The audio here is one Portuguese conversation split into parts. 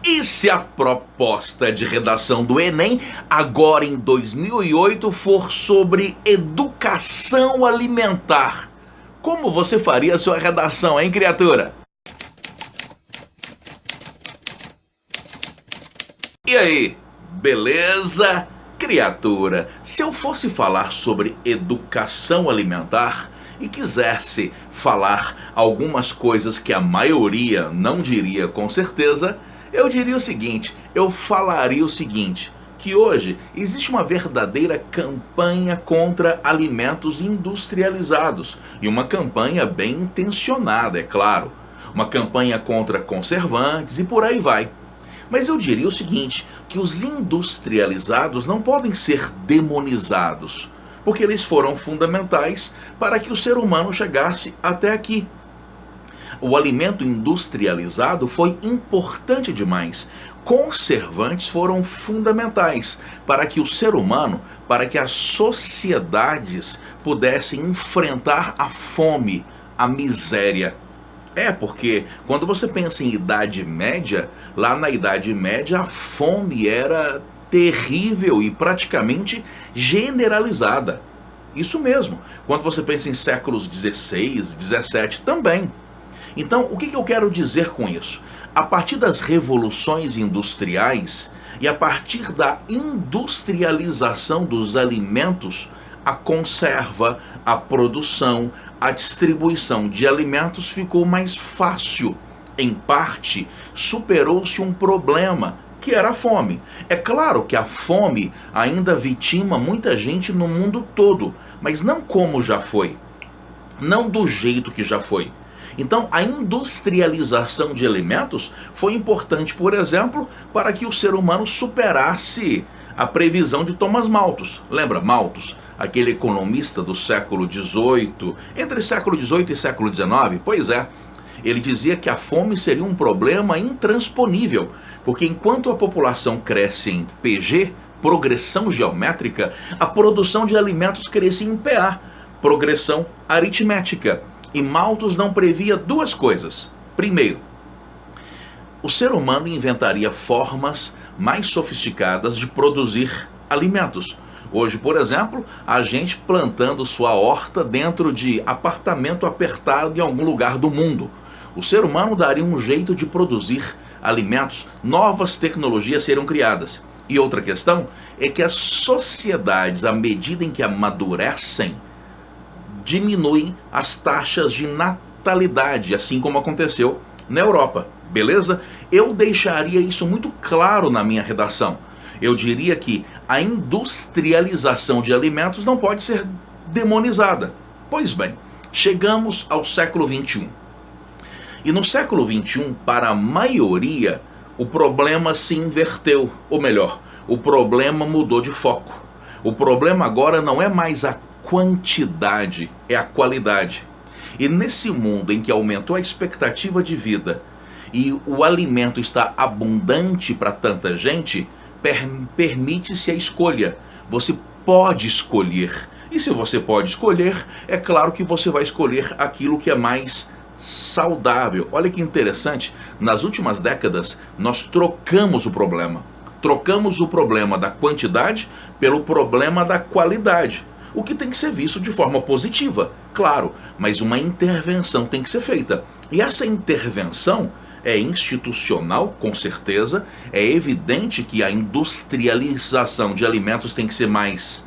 E se a proposta de redação do Enem, agora em 2008, for sobre educação alimentar? Como você faria a sua redação, hein, criatura? E aí, beleza? Criatura, se eu fosse falar sobre educação alimentar e quisesse falar algumas coisas que a maioria não diria com certeza, eu diria o seguinte, eu falaria o seguinte, que hoje existe uma verdadeira campanha contra alimentos industrializados, e uma campanha bem intencionada, é claro, uma campanha contra conservantes e por aí vai. Mas eu diria o seguinte, que os industrializados não podem ser demonizados, porque eles foram fundamentais para que o ser humano chegasse até aqui. O alimento industrializado foi importante demais. Conservantes foram fundamentais para que o ser humano, para que as sociedades pudessem enfrentar a fome, a miséria. Porque quando você pensa em Idade Média, lá na Idade Média a fome era terrível e praticamente generalizada. Isso mesmo, quando você pensa em séculos XVI, XVII também. Então, o que eu quero dizer com isso? A partir das revoluções industriais e a partir da industrialização dos alimentos, a conserva, a produção, a distribuição de alimentos ficou mais fácil. Em parte, superou-se um problema, que era a fome. É claro que a fome ainda vitima muita gente no mundo todo, mas não como já foi. Não do jeito que já foi. Então, a industrialização de alimentos foi importante, por exemplo, para que o ser humano superasse a previsão de Thomas Malthus. Lembra Malthus? Aquele economista do século XVIII, entre século XVIII e século XIX? Pois é, ele dizia que a fome seria um problema intransponível, porque enquanto a população cresce em PG, progressão geométrica, a produção de alimentos cresce em PA, progressão aritmética. E Malthus não previa duas coisas. Primeiro, o ser humano inventaria formas mais sofisticadas de produzir alimentos. Hoje, por exemplo, a gente plantando sua horta dentro de apartamento apertado em algum lugar do mundo. O ser humano daria um jeito de produzir alimentos, novas tecnologias seriam criadas. E outra questão é que as sociedades, à medida em que amadurecem, diminuem as taxas de natalidade, assim como aconteceu na Europa, beleza? Eu deixaria isso muito claro na minha redação. Eu diria que a industrialização de alimentos não pode ser demonizada. Pois bem, chegamos ao século XXI. E no século XXI, para a maioria, o problema se inverteu. Ou melhor, o problema mudou de foco. O problema agora não é mais a quantidade, é a qualidade. E nesse mundo em que aumentou a expectativa de vida e o alimento está abundante para tanta gente, permite-se a escolha. Você pode escolher. E se você pode escolher, é claro que você vai escolher aquilo que é mais saudável. Olha que interessante, nas últimas décadas nós trocamos o problema. Trocamos o problema da quantidade pelo problema da qualidade. O que tem que ser visto de forma positiva, claro, mas uma intervenção tem que ser feita. E essa intervenção é institucional, com certeza. É evidente que a industrialização de alimentos tem que ser mais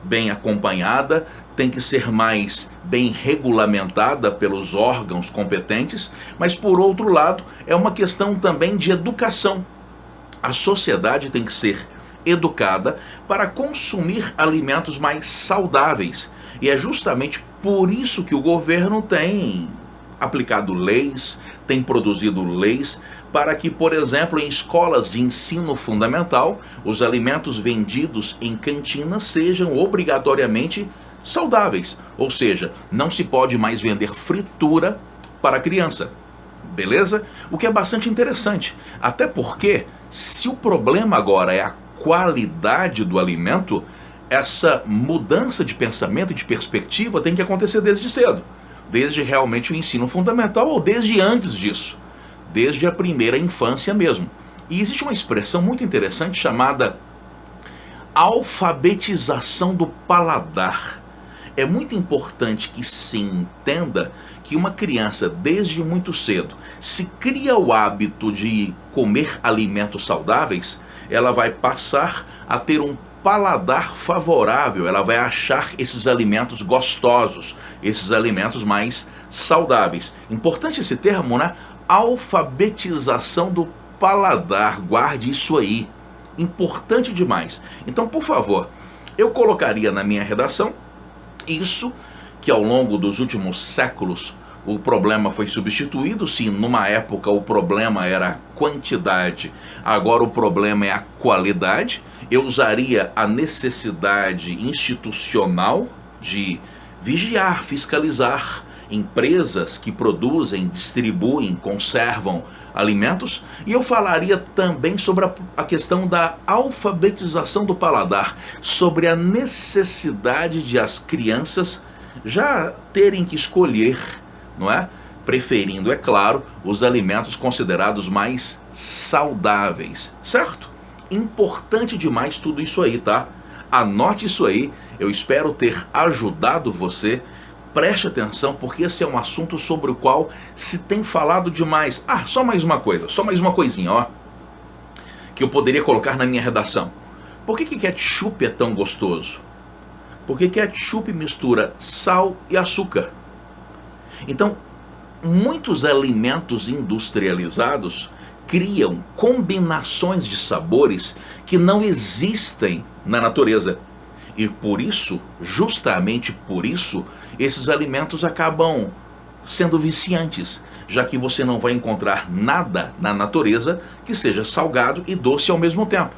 bem acompanhada, tem que ser mais bem regulamentada pelos órgãos competentes, mas por outro lado, é uma questão também de educação. A sociedade tem que ser educada para consumir alimentos mais saudáveis. E é justamente por isso que o governo tem aplicado leis, tem produzido leis para que, por exemplo, em escolas de ensino fundamental, os alimentos vendidos em cantinas sejam obrigatoriamente saudáveis. Ou seja, não se pode mais vender fritura para criança. Beleza? O que é bastante interessante. Até porque, se o problema agora é a qualidade do alimento, essa mudança de pensamento e de perspectiva tem que acontecer desde cedo. Desde realmente o ensino fundamental ou desde antes disso. Desde a primeira infância mesmo. E existe uma expressão muito interessante chamada alfabetização do paladar. É muito importante que se entenda que uma criança, desde muito cedo, se cria o hábito de comer alimentos saudáveis, ela vai passar a ter um paladar favorável, ela vai achar esses alimentos gostosos, esses alimentos mais saudáveis. Importante esse termo, né? Alfabetização do paladar, guarde isso aí. Importante demais. Então, por favor, eu colocaria na minha redação isso, que ao longo dos últimos séculos o problema foi substituído. Se numa época o problema era a quantidade, agora o problema é a qualidade. Eu usaria a necessidade institucional de vigiar, fiscalizar empresas que produzem, distribuem, conservam alimentos, e eu falaria também sobre a questão da alfabetização do paladar, sobre a necessidade de as crianças já terem que escolher, não é? Preferindo, é claro, os alimentos considerados mais saudáveis, certo? Importante demais tudo isso aí, tá? Anote isso aí, eu espero ter ajudado você. Preste atenção, porque esse é um assunto sobre o qual se tem falado demais. Ah, só mais uma coisa, só mais uma coisinha, ó, que eu poderia colocar na minha redação. Por que ketchup é tão gostoso? Porque ketchup mistura sal e açúcar. Então, muitos alimentos industrializados criam combinações de sabores que não existem na natureza. E por isso, justamente por isso, esses alimentos acabam sendo viciantes, já que você não vai encontrar nada na natureza que seja salgado e doce ao mesmo tempo.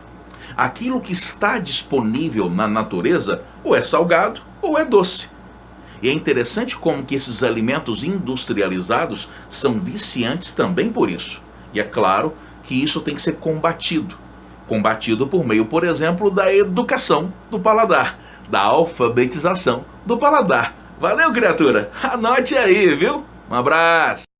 Aquilo que está disponível na natureza ou é salgado ou é doce. E é interessante como que esses alimentos industrializados são viciantes também por isso. E é claro que isso tem que ser combatido. Combatido por meio, por exemplo, da educação do paladar, da alfabetização do paladar. Valeu, criatura! Anote aí, viu? Um abraço!